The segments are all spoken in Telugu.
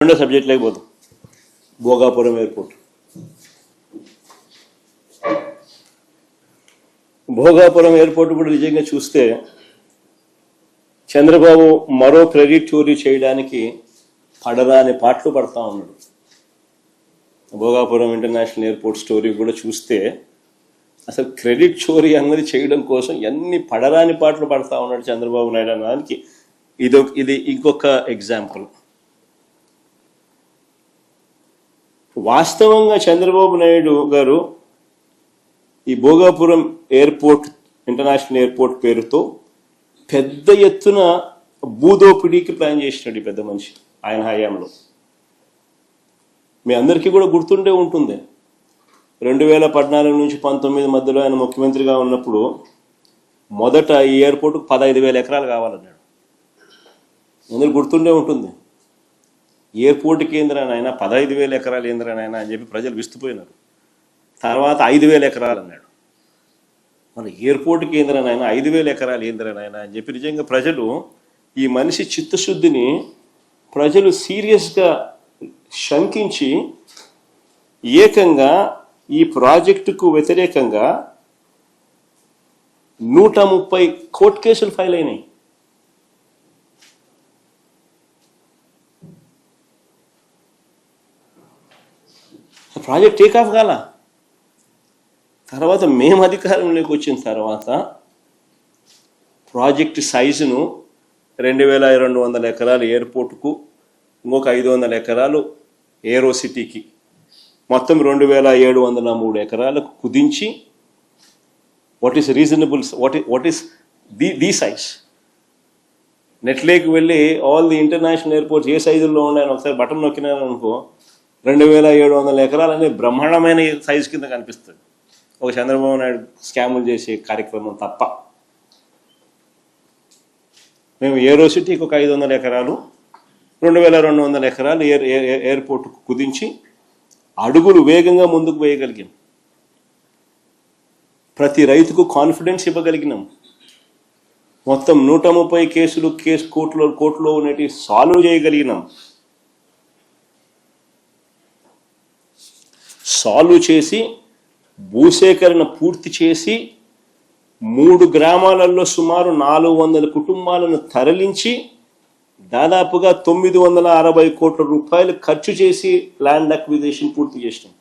రెండో సబ్జెక్ట్లోకి పోతాం. భోగాపురం ఎయిర్పోర్ట్. భోగాపురం ఎయిర్పోర్ట్ కూడా నిజంగా చూస్తే చంద్రబాబు మరో క్రెడిట్ చోరీ చేయడానికి పడరాని పాటలు పడతా ఉన్నాడు. భోగాపురం ఇంటర్నేషనల్ ఎయిర్పోర్ట్ స్టోరీ కూడా చూస్తే అసలు క్రెడిట్ చోరీ అన్నది చేయడం కోసం ఎన్ని పడరాని పాటలు పడతా ఉన్నాడు చంద్రబాబు నాయుడు అన్నదానికి ఇది ఇంకొక ఎగ్జాంపుల్. వాస్తవంగా చంద్రబాబు నాయుడు గారు ఈ భోగాపురం ఎయిర్పోర్ట్ ఇంటర్నేషనల్ ఎయిర్పోర్ట్ పేరుతో పెద్ద ఎత్తున భూదోపిడీకి ప్లాన్ చేసినాడు ఈ పెద్ద మనిషి ఆయన హయాంలో. మీ అందరికీ కూడా గుర్తుండే ఉంటుంది, 2014 నుంచి 19 మధ్యలో ఆయన ముఖ్యమంత్రిగా ఉన్నప్పుడు మొదట ఈ ఎయిర్పోర్ట్కు 15,000 ఎకరాలు కావాలన్నాడు. అందరూ గుర్తుండే ఉంటుంది. ఎయిర్పోర్ట్ కేంద్రానైనా 15,000 ఎకరాలు ఏంద్రానైనా అని చెప్పి ప్రజలు విస్తుపోయినారు. తర్వాత 5,000 ఎకరాలు అన్నాడు. మన ఎయిర్పోర్ట్ కేంద్రానైనా 5,000 ఎకరాలు ఏంద్రానైనా అని చెప్పి నిజంగా ప్రజలు ఈ మనిషి చిత్తశుద్ధిని ప్రజలు సీరియస్గా శంకించి ఏకంగా ఈ ప్రాజెక్టుకు వ్యతిరేకంగా 130 కోర్టు కేసులు ఫైల్ అయినాయి. ప్రాజెక్ట్ టేక్ ఆఫ్ కాల. తర్వాత మేము అధికారంలోకి వచ్చిన తర్వాత ప్రాజెక్ట్ సైజును 2,200 ఎకరాలు ఎయిర్పోర్టుకు, ఇంకొక 500 ఎకరాలు ఏరో సిటీకి, మొత్తం 2,703 ఎకరాలకు కుదించి what is reasonable, what is the size. నెట్లోకి వెళ్ళి ఆల్ ది ఇంటర్నేషనల్ ఎయిర్పోర్ట్స్ ఏ సైజుల్లో ఉన్నాయని ఒకసారి బటన్ నొక్కినారనుకో 2,700 ఎకరాలు అనేది బ్రహ్మాండమైన సైజు కింద కనిపిస్తుంది, ఒక చంద్రబాబు నాయుడు స్కాములు చేసే కార్యక్రమం తప్ప. మేము ఏరో సిటీకి ఒక 500 ఎకరాలు, 2,200 ఎకరాలు ఎయిర్పోర్టుకు కుదించి అడుగులు వేగంగా ముందుకు వేయగలిగాం. ప్రతి రైతుకు కాన్ఫిడెన్స్ ఇవ్వగలిగినాం. మొత్తం 130 కేసులు కోర్టులో ఉన్నటి సాల్వ్ చేయగలిగినాం. సాల్వ్ చేసి భూసేకరణ పూర్తి చేసి 3 గ్రామాలలో సుమారు 400 కుటుంబాలను తరలించి దాదాపుగా 960 కోట్ల రూపాయలు ఖర్చు చేసి ల్యాండ్ అక్విజిషన్ పూర్తి చేసినాం.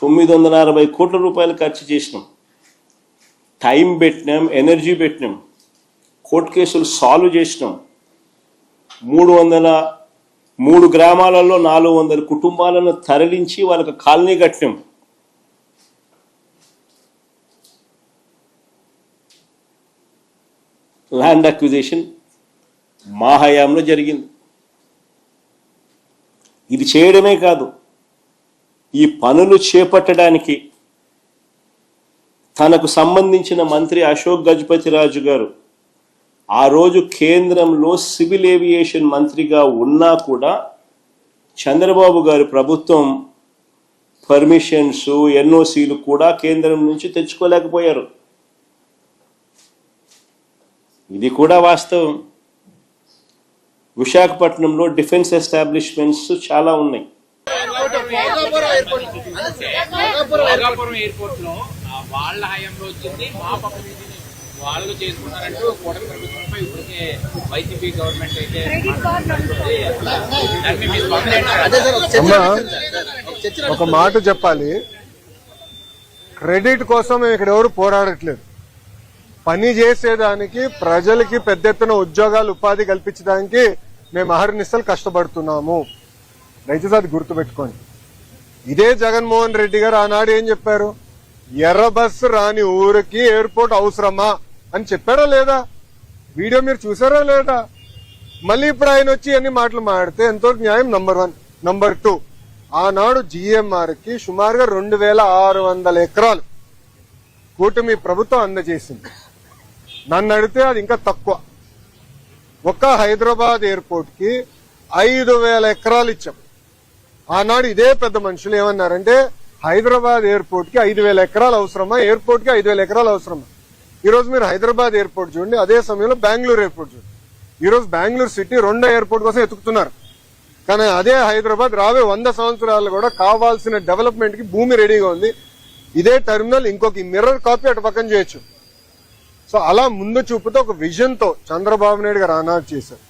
960 కోట్ల రూపాయలు ఖర్చు చేసినాం. టైం పెట్టినాం, ఎనర్జీ పెట్టినాం, కోర్టు కేసులు సాల్వ్ చేసినాం. 3 గ్రామాలలో 400 కుటుంబాలను తరలించి వాళ్ళకి కాలనీ కట్టినాం. ల్యాండ్ అక్విజిషన్ మా హయాంలో జరిగింది. ఇది చేయడమే కాదు, ఈ పనులు చేపట్టడానికి తనకు సంబంధించిన మంత్రి అశోక్ గజపతిరాజు గారు ఆ రోజు కేంద్రంలో సివిల్ ఏవియేషన్ మంత్రిగా ఉన్నా కూడా చంద్రబాబు గారి ప్రభుత్వం పర్మిషన్స్, ఎన్ఓసీలు కూడా కేంద్రం నుంచి తెచ్చుకోలేకపోయారు. ఇది కూడా వాస్తవం. విశాఖపట్నంలో డిఫెన్స్ ఎస్టాబ్లిష్మెంట్స్ చాలా ఉన్నాయి. వాళ్ళు చేసుకున్నారంటూ కూటమి ప్రభుత్వంపై ఇప్పటికే వైసీపీ గవర్నమెంట్ అయితే ఒక మాట చెప్పాలి. క్రెడిట్ కోసం మేము ఇక్కడ ఎవరు పోరాడట్లేదు. పని చేసేదానికి, ప్రజలకి పెద్ద ఎత్తున ఉద్యోగాలు, ఉపాధి కల్పించడానికి మేము అహర్నిశలు కష్టపడుతున్నాము. దయచేసి అది గుర్తుపెట్టుకోండి. ఇదే జగన్మోహన్ రెడ్డి గారు ఆనాడు ఏం చెప్పారు? ఎర్ర బస్సు రాని ఊరికి ఎయిర్పోర్ట్ అవసరమా అని చెప్పారా లేదా? వీడియో మీరు చూసారా లేదా? మళ్ళీ ఇప్పుడు ఆయన వచ్చి అన్ని మాటలు మాడితే ఎంతవరకు న్యాయం? నంబర్ 1. నంబర్ 2, ఆనాడు జిఎంఆర్కి సుమారుగా 2,600 ఎకరాలు కూటమి ప్రభుత్వం అందజేసింది. నన్ను అడిగితే అది ఇంకా తక్కువ. ఒక్క హైదరాబాద్ ఎయిర్పోర్ట్కి 5,000 ఎకరాలు ఇచ్చాం. ఆనాడు ఇదే పెద్ద మనుషులు ఏమన్నారంటే హైదరాబాద్ ఎయిర్పోర్ట్కి 5,000 ఎకరాలు అవసరమా, ఎయిర్పోర్ట్కి 5,000 ఎకరాలు అవసరమా? ఈ రోజు మీరు హైదరాబాద్ ఎయిర్పోర్ట్ చూడండి, అదే సమయంలో బెంగళూరు ఎయిర్పోర్ట్ చూడండి. ఈరోజు బెంగళూరు సిటీ 2వ ఎయిర్పోర్ట్ కోసం ఎతుకుతున్నారు. కానీ అదే హైదరాబాద్ రావే 100 సంవత్సరాలు కూడా కావాల్సిన డెవలప్మెంట్ కి భూమి రెడీగా ఉంది. ఇదే టెర్మినల్ ఇంకొక మిర్రర్ కాపీ అటు పక్కన చేయొచ్చు. సో అలా ముందు చూపుతో ఒక విజన్ తో చంద్రబాబు నాయుడు గారు ఆనాడు చేశారు.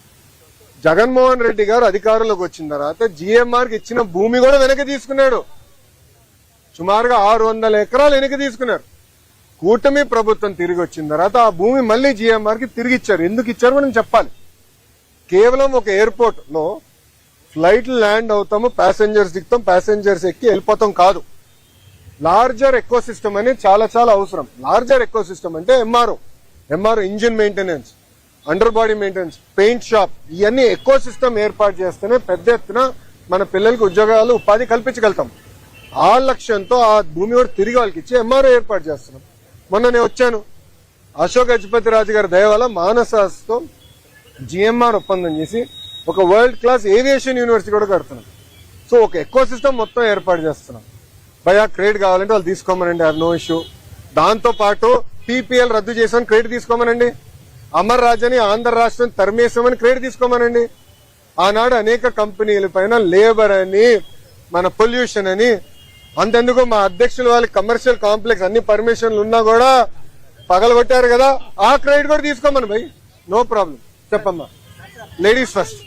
జగన్మోహన్ రెడ్డి గారు అధికారంలోకి వచ్చిన తర్వాత జిఎంఆర్ కి ఇచ్చిన భూమి కూడా వెనక్కి తీసుకున్నాడు. సుమారుగా 600 ఎకరాలు వెనక్కి తీసుకున్నారు. కూటమి ప్రభుత్వం తిరిగి వచ్చిన తర్వాత ఆ భూమి మళ్ళీ జిఎంఆర్ కి తిరిగి ఇచ్చారు. ఎందుకు ఇచ్చారు మనం చెప్పాలి. కేవలం ఒక ఎయిర్పోర్ట్ లో ఫ్లైట్ ల్యాండ్ అవుతాము, ప్యాసింజర్స్ దిగుతాం, ప్యాసింజర్స్ ఎక్కి వెళ్ళిపోతాం కాదు. లార్జర్ ఎకో సిస్టమ్ అనేది చాలా చాలా అవసరం. లార్జర్ ఎకో సిస్టమ్ అంటే MRO engine maintenance, under body maintenance, paint shop, ఇవన్నీ ఎకో సిస్టమ్ ఏర్పాటు చేస్తేనే పెద్ద ఎత్తున మన పిల్లలకి ఉద్యోగాలు ఉపాధి కల్పించగలుగుతాం. ఆ లక్ష్యంతో ఆ భూమి కూడా తిరిగి వాళ్ళకి ఇచ్చి ఎంఆర్ఓ ఏర్పాటు చేస్తున్నాం. మొన్న నేను వచ్చాను, అశోక్ గజపతి రాజు గారి దయ వల్ల మానసాస్తో జిఎంఆర్ ఒప్పందం చేసి ఒక వరల్డ్ క్లాస్ ఏవియేషన్ యూనివర్సిటీ కూడా కడుతున్నాం. సో ఒక ఎకో సిస్టమ్ మొత్తం ఏర్పాటు చేస్తున్నాం. భయా క్రెడిట్ కావాలంటే వాళ్ళు తీసుకోమనండి, నో ఇష్యూ. దాంతో పాటు పీపీఎల్ రద్దు చేసామని క్రెడిట్ తీసుకోమనండి. అమర్ రాజని ఆంధ్ర రాష్ట్రం తరిమేసామని క్రెడిట్ తీసుకోమనండి. ఆనాడు అనేక కంపెనీల పైన లేబర్ అని, మన పొల్యూషన్ అని, అంతెందుకు మా అధ్యక్షులు వాళ్ళకి కమర్షియల్ కాంప్లెక్స్ అన్ని పర్మిషన్లు ఉన్నా కూడా పగలగొట్టారు కదా, ఆ క్రెడిట్ కూడా తీసుకోమని భయ్, నో ప్రాబ్లం. చెప్పమ్మా, లేడీస్ ఫస్ట్.